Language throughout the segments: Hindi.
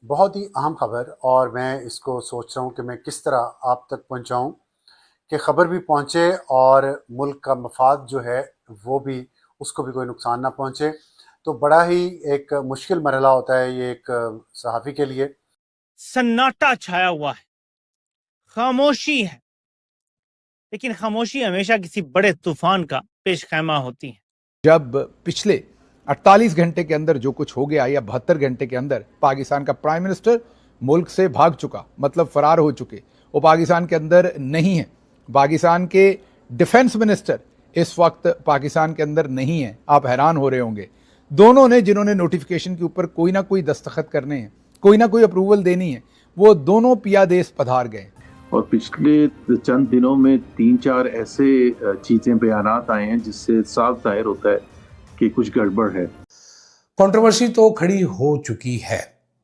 बहुत ही अहम खबर, और मैं इसको सोच रहा हूँ कि मैं किस तरह आप तक पहुँचाऊँ कि खबर भी पहुँचे और मुल्क का मफाद जो है वो भी, उसको भी कोई नुकसान ना पहुँचे। तो बड़ा ही एक मुश्किल मरहला होता है ये एक सहाफ़ी के लिए। सन्नाटा छाया हुआ है, खामोशी है, लेकिन खामोशी हमेशा किसी बड़े तूफान का पेशखैमा होती है। जब पिछले 48 घंटे के अंदर जो कुछ हो गया या 72 घंटे के अंदर पाकिस्तान का प्राइम मिनिस्टर मुल्क से भाग चुका, मतलब फरार हो चुके, वो पाकिस्तान के अंदर नहीं है। पाकिस्तान के डिफेंस मिनिस्टर इस वक्त पाकिस्तान के अंदर नहीं है। आप हैरान हो रहे होंगे, दोनों ने जिन्होंने नोटिफिकेशन के ऊपर कोई ना कोई दस्तखत करने हैं, कोई ना कोई अप्रूवल देनी है, वो दोनों पियादेश पधार गए। और पिछले चंद दिनों में 3-4 ऐसे चीजें बयानात आए हैं जिससे साफ जाहिर होता है कि कुछ गड़बड़ है। कंट्रोवर्सी तो खड़ी हो चुकी है।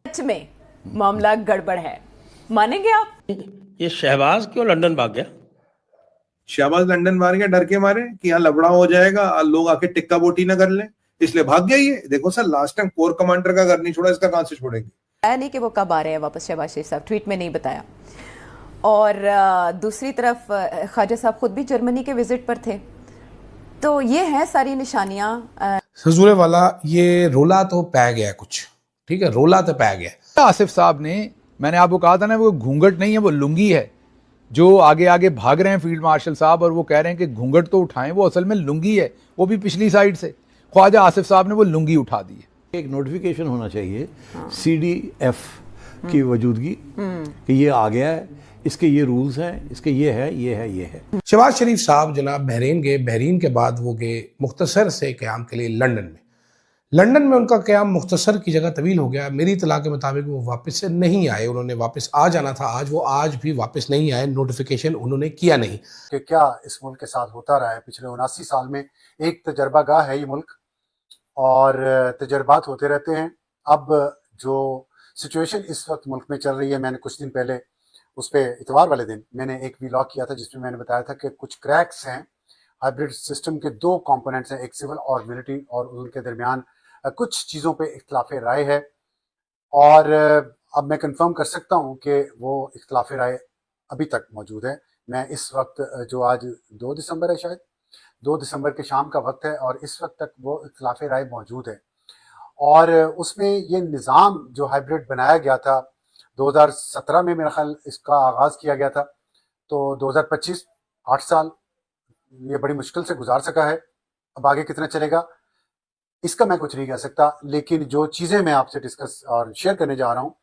सच में मामला गड़बड़ है, मानेंगे आप? ये शहबाज क्यों लंदन भाग गया? शहबाज लंदन भाग गया डर के मारे कि यहाँ लफड़ा हो जाएगा, लोग आके टिक्का बोटी ना कर लें, इसलिए भाग गया। ये देखो sir, last time core commander का घर नहीं छोड़ा, इसका कहां से छोड़ेंगे? बताया नहीं कि वो कब आ रहे हैं वापस शहबाज शरीफ साहब, ट्वीट में नहीं बताया। और दूसरी तरफ ख्वाजा साहब खुद भी जर्मनी के विजिट पर थे। तो ये है सारी निशानियां। हजूर वाला ये रोला तो पै गया कुछ, ठीक है, रोला तो पै गया। आसिफ साहब ने, मैंने आपको कहा था ना, वो घूंघट नहीं है, वो लुंगी है। जो आगे आगे भाग रहे हैं फील्ड मार्शल साहब और वो कह रहे हैं कि घूंघट तो उठाएं, वो असल में लुंगी है, वो भी पिछली साइड से। ख्वाजा आसिफ साहब ने वो लुंगी उठा दी है। एक नोटिफिकेशन होना चाहिए CDF की वजूदगी कि ये आ गया है, इसके ये रूल्स हैं, इसके ये है। शहबाज शरीफ साहब जनाब बहरीन गए, बहरीन के बाद वो गए मुख्तसर से क़याम के लिए लंदन में उनका क़याम मुख्तसर की जगह तवील हो गया। मेरी इत्तला के मुताबिक वो वापस से नहीं आए, उन्होंने वापस आ जाना था आज, वो आज भी वापस नहीं आए, नोटिफिकेशन उन्होंने किया नहीं। कि क्या इस मुल्क के साथ होता रहा है पिछले 79 साल में। एक तजर्बागाह है ये मुल्क और तजर्बात होते रहते हैं। अब जो सिचुएशन इस वक्त मुल्क में चल रही है, मैंने कुछ दिन पहले उस पर इतवार वाले दिन मैंने एक व्लॉग किया था जिसमें मैंने बताया था कि कुछ क्रैक्स हैं हाइब्रिड सिस्टम के। 2 कंपोनेंट्स हैं, एक सिविल और मिलिट्री, और उनके दरमियान कुछ चीज़ों पे इख्तलाफ राय है। और अब मैं कंफर्म कर सकता हूँ कि वो इख्तलाफ राय अभी तक मौजूद है। मैं इस वक्त, जो आज 2 दिसंबर है, शायद 2 दिसंबर के शाम का वक्त है, और इस वक्त तक वो इख्तलाफ राय मौजूद है। और उसमें ये निज़ाम जो हाइब्रिड बनाया गया था 2017 में, मेरा ख्याल इसका आगाज़ किया गया था, तो 2025 8 साल ये बड़ी मुश्किल से गुजार सका है। अब आगे कितना चलेगा इसका मैं कुछ नहीं कह सकता, लेकिन जो चीज़ें मैं आपसे डिस्कस और शेयर करने जा रहा हूँ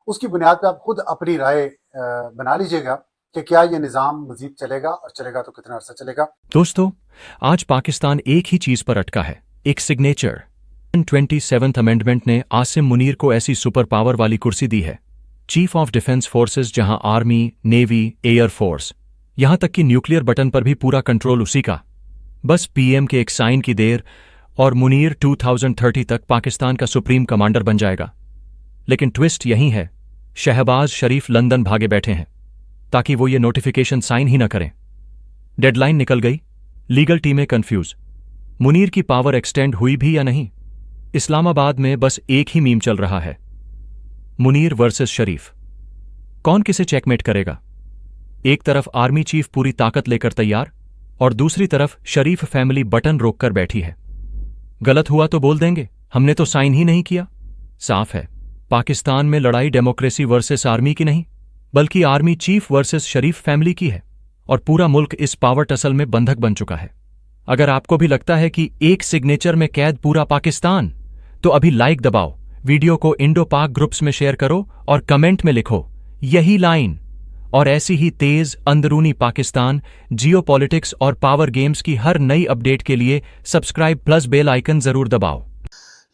उसकी बुनियाद पे आप खुद अपनी राय बना लीजिएगा कि क्या ये निज़ाम मजीद चलेगा, और चलेगा तो कितना अर्सा चलेगा। दोस्तों, आज पाकिस्तान एक ही चीज पर अटका है, एक सिग्नेचर। 27th अमेंडमेंट ने आसिम मुनीर को ऐसी सुपर पावर वाली कुर्सी दी है, चीफ ऑफ डिफेंस फोर्सेस, जहां आर्मी, नेवी, एयर फोर्स, यहां तक कि न्यूक्लियर बटन पर भी पूरा कंट्रोल उसी का। बस PM के एक साइन की देर और मुनीर 2030 तक पाकिस्तान का सुप्रीम कमांडर बन जाएगा। लेकिन ट्विस्ट यही है, शहबाज शरीफ लंदन भागे बैठे हैं ताकि वो ये नोटिफिकेशन साइन ही ना करें। डेडलाइन निकल गई, लीगल टीमें कंफ्यूज, मुनीर की पावर एक्सटेंड हुई भी या नहीं। इस्लामाबाद में बस एक ही मीम चल रहा है, मुनीर वर्सेस शरीफ, कौन किसे चेकमेट करेगा। एक तरफ आर्मी चीफ पूरी ताकत लेकर तैयार, और दूसरी तरफ शरीफ फैमिली बटन रोककर बैठी है। गलत हुआ तो बोल देंगे, हमने तो साइन ही नहीं किया। साफ है, पाकिस्तान में लड़ाई डेमोक्रेसी वर्सेस आर्मी की नहीं, बल्कि आर्मी चीफ वर्सेस शरीफ फैमिली की है, और पूरा मुल्क इस पावर टसल में बंधक बन चुका है। अगर आपको भी लगता है कि एक सिग्नेचर में कैद पूरा पाकिस्तान, तो अभी लाइक दबाओ, वीडियो को इंडो पाक ग्रुप्स में शेयर करो और कमेंट में लिखो यही लाइन। और ऐसी ही तेज अंदरूनी पाकिस्तान, जियोपॉलिटिक्स और पावर गेम्स की हर नई अपडेट के लिए सब्सक्राइब प्लस बेल आइकन जरूर दबाओ।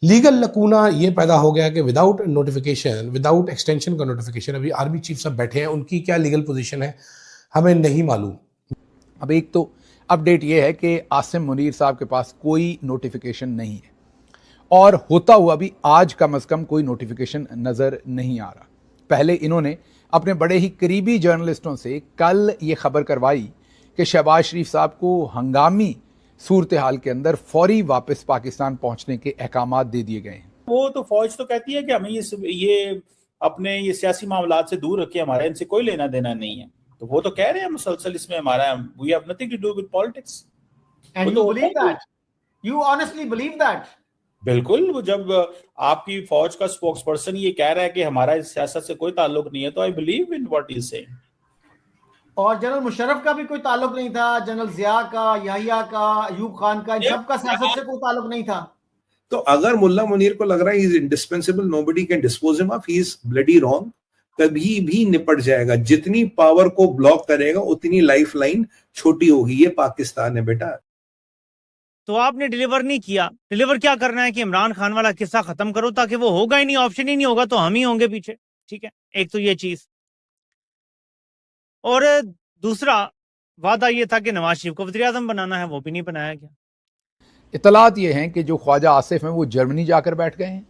लीगल लकूना ये पैदा हो गया कि विदाउट नोटिफिकेशन, विदाउट एक्सटेंशन का नोटिफिकेशन, अभी आर्मी चीफ सब बैठे हैं, उनकी क्या लीगल पोजीशन है हमें नहीं मालूम। अब एक तो अपडेट ये है कि आसिम मुनीर साहब के पास कोई नोटिफिकेशन नहीं है, और होता हुआ भी आज कम अज़ कम कोई नोटिफिकेशन नज़र नहीं आ रहा। पहले इन्होंने अपने बड़े ही करीबी जर्नलिस्टों से कल ये खबर करवाई कि शहबाज शरीफ साहब को हंगामी सूरत हाल के अंदर फौरी वापस पाकिस्तान पहुंचने के अहकामात दे दिए गए हैं। वो तो फौज तो कहती है कि हमें ये अपने ये सियासी मामलात से दूर रखे, हमारा इनसे कोई लेना देना नहीं है। तो वो तो कह रहे हैं मुसलसल इसमें हमारा, we have nothing to do with politics. And you believe that? You honestly believe that? बिल्कुल। वो जब आपकी फौज का स्पोक्स पर्सन ये कह रहा है कि हमारा इस सियासत से कोई ताल्लुक नहीं है, तो I believe in what he is saying. और जनरल मुशर्रफ का भी कोई ताल्लुक नहीं था, जनरल जिया का, याहिया का, अयूब खान का, इन सब का सियासत से कोई ताल्लुक नहीं था। तो अगर मुल्ला मुनीर को लग रहा है he is indispensable, nobody can dispose him of, he is bloody wrong. कभी भी निपट जाएगा। जितनी पावर को ब्लॉक करेगा उतनी लाइफलाइन छोटी होगी। ये पाकिस्तान है बेटा। तो आपने डिलीवर नहीं किया। डिलीवर क्या करना है कि इमरान खान वाला किस्सा खत्म करो, ताकि वो होगा ही नहीं, ऑप्शन ही नहीं होगा, तो हम ही होंगे पीछे। ठीक है, एक तो ये चीज। और दूसरा वादा ये था कि नवाज शरीफ को वज़ीर आज़म बनाना है, वो भी नहीं बनाया गया। इतलात ये हैं कि जो ख्वाजा आसिफ हैं वो जर्मनी जाकर बैठ गए हैं,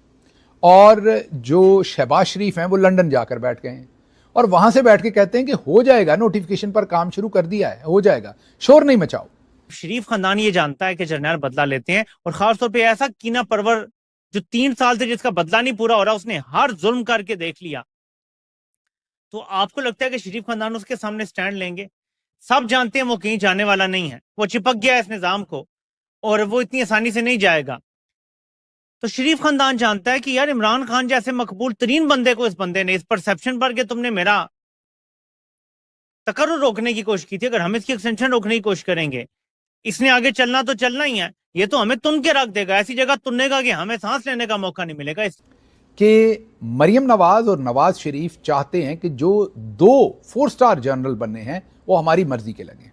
और जो शहबाज शरीफ हैं वो लंदन जाकर बैठ गए हैं, और वहां से बैठ के कहते हैं कि हो जाएगा, नोटिफिकेशन पर काम शुरू कर दिया है, हो जाएगा, शोर नहीं मचाओ। शरीफ खानदान ये जानता है कि जर्नैल बदला लेते हैं, और खासतौर पे ऐसा कीना परवर जो 3 साल से जिसका बदला नहीं पूरा हो रहा, उसने हर जुल्म करके देख लिया। तो आपको लगता है कि शरीफ खानदान उसके सामने स्टैंड लेंगे? सब जानते हैं वो कहीं जाने वाला नहीं है, वो चिपक गया है इस निजाम को, और वो इतनी आसानी से नहीं जाएगा। तो शरीफ खानदान जानता है कि यार इमरान खान जैसे मकबूल तरीन बंदे को इस बंदे ने इस परसेप्शन पर कि तुमने मेरा तकर्रुर रोकने की कोशिश की थी, अगर हम इसकी एक्सटेंशन रोकने की कोशिश करेंगे, इसने आगे चलना तो चलना ही है, ये तो हमें तुन के रख देगा, ऐसी जगह तुननेगा कि हमें सांस लेने का मौका नहीं मिलेगा। कि मरियम नवाज और नवाज शरीफ चाहते हैं कि जो 2 4 स्टार जनरल बनने हैं वो हमारी मर्जी के लगे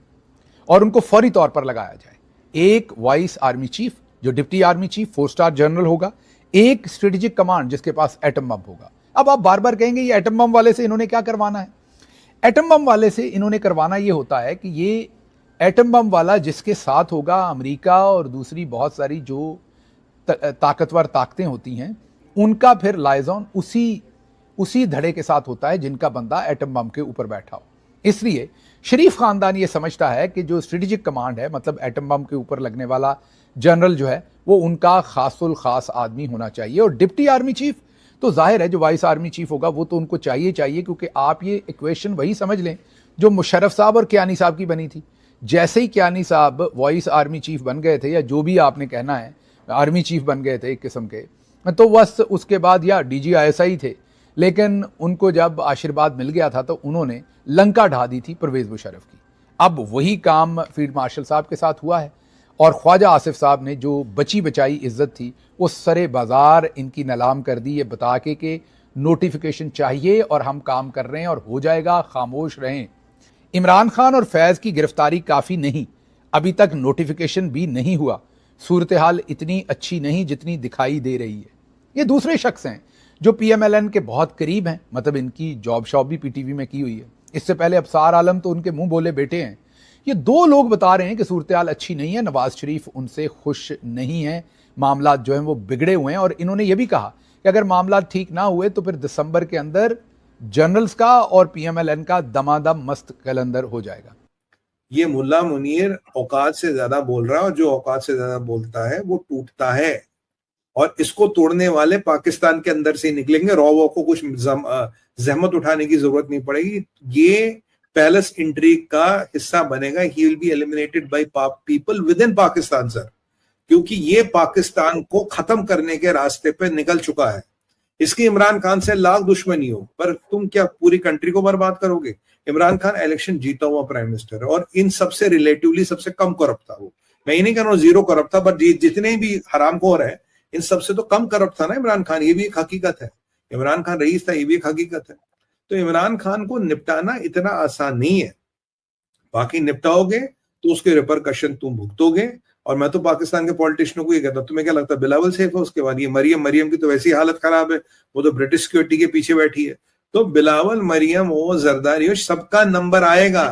और उनको फौरी तौर पर लगाया जाए। एक वाइस आर्मी चीफ जो deputy army chief 4 star general होगा, एक स्ट्रेटेजिक कमांड जिसके पास एटम बम होगा। अब आप बार बार कहेंगे ये एटम बम वाले से इन्होंने क्या करवाना है? एटम बम वाले से इन्होंने करवाना ये होता है कि ये एटम बम वाला जिसके साथ होगा अमेरिका और दूसरी बहुत सारी जो ताकतवर ताकतें होती हैं, उनका फिर लाइजॉन उसी धड़े के साथ होता है जिनका बंदा एटम बम के ऊपर बैठा हो। इसलिए शरीफ खानदान ये समझता है कि जो स्ट्रेटेजिक कमांड है, मतलब एटम बम के ऊपर लगने वाला जनरल जो है, वो उनका खासुल खास आदमी होना चाहिए। और डिप्टी आर्मी चीफ तो जाहिर है जो वाइस आर्मी चीफ होगा वो तो उनको चाहिए, क्योंकि आप ये इक्वेशन वही समझ लें जो मुशर्रफ साहब और कियानी साहब की बनी थी। जैसे ही कियानी साहब वाइस आर्मी चीफ बन गए थे, या जो भी आपने कहना है आर्मी चीफ बन गए थे एक किस्म के, तो बस उसके बाद या DGISI थे, लेकिन उनको जब आशीर्वाद मिल गया था तो उन्होंने लंका ढा दी थी परवेज मुशर्रफ की। अब वही काम फील्ड मार्शल साहब के साथ हुआ है, और ख्वाजा आसिफ साहब ने जो बची बचाई इज्जत थी वो सरे बाजार इनकी नीलाम कर दी, ये बता के नोटिफिकेशन चाहिए और हम काम कर रहे हैं और हो जाएगा, खामोश रहें। इमरान खान और फैज़ की गिरफ्तारी काफ़ी नहीं, अभी तक नोटिफिकेशन भी नहीं हुआ। सूरत हाल इतनी अच्छी नहीं जितनी दिखाई दे रही है। ये दूसरे शख्स हैं जो PMLN के बहुत करीब हैं, मतलब इनकी जॉब शॉप भी PTV में की हुई है। इससे पहले अबसार आलम तो उनके मुंह बोले बेटे हैं। ये 2 लोग बता रहे हैं कि सूरत हाल अच्छी नहीं है, नवाज शरीफ उनसे खुश नहीं है, मामला जो हैं वो बिगड़े हुए हैं, और इन्होंने ये भी कहा कि अगर मामला ठीक ना हुए तो फिर दिसंबर के अंदर जनरल्स का और PMLN का दमादम मस्त कैलेंडर हो जाएगा। ये मुल्ला मुनीर औकात से ज्यादा बोल रहा है, और जो औकात से ज्यादा बोलता है वो टूटता है, और इसको तोड़ने वाले पाकिस्तान के अंदर से ही निकलेंगे। रॉ को कुछ जहमत उठाने की जरूरत नहीं पड़ेगी। ये पैलेस इंट्रीग का हिस्सा बनेगा। He will be eliminated by people with in Pakistan sir, क्योंकि ये पाकिस्तान को खत्म करने के रास्ते पे निकल चुका है। इसकी इमरान खान से लाख दुश्मनी हो, पर तुम क्या पूरी कंट्री को बर्बाद करोगे? इमरान खान इलेक्शन जीता हुआ प्राइम मिनिस्टर है, और इन सबसे रिलेटिवली सबसे कम करप्ट था वो। मैं ये नहीं कह रहा हूँ 0 करप्ट था, बट जितने भी हरामखोर है इन सबसे तो कम करप्ट था ना इमरान खान। ये भी एक हकीकत है। इमरान खान रईस था, ये भी एक हकीकत है। तो इमरान खान को निपटाना इतना आसान नहीं है। बाकी निपटाओगे तो उसके रिपरकशन तुम भुगतोगे। और मैं तो पाकिस्तान के पॉलिटिशियनों को ये कहता हूं, तुम्हें क्या लगता है बिलावल सेफ है? उसके बाद ये मरियम की तो वैसी हालत खराब है, वो तो ब्रिटिश सिक्योरिटी के पीछे बैठी है। तो बिलावल, मरियम हो, जरदारी हो, सबका नंबर आएगा।